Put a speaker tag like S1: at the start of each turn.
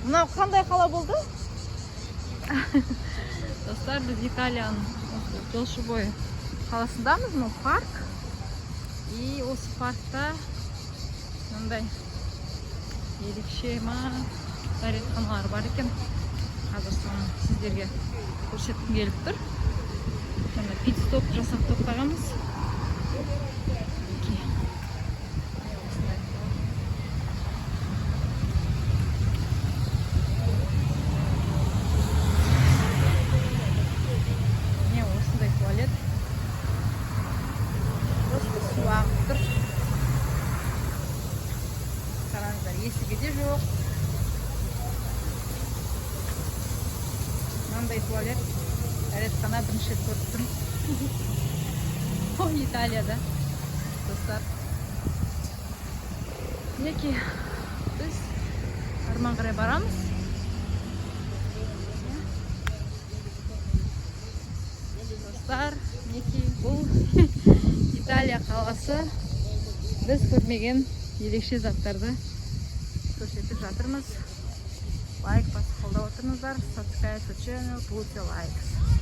S1: Мынау қандай қала болды? Достар, біз Италияның Жолшыбой қаласындамыз. Мынау парк. И осы паркта мындай ерекше дәретханалар бар екен. Қазір соны сіздерге көрсеткім келіп тұр. Сонда пит-стоп жасап тоқтағанбыз. Не, осындай туалет. Просто су ағып тұр. Қараңыздар, есігі де жоқ. Мынандай туалет. Дәретхана бірінші рет көріп тұрмын. Ой, Италияда. Достар. Мінекей, біз арман қарай барамыз. Достар, мінекей, бұл Италия қаласы. Біз көрмеген ерекше заттарды көрсетіп жатырмыз. Лайк басып қолдап отырыңыздар. Subscribe to channel, put your likes.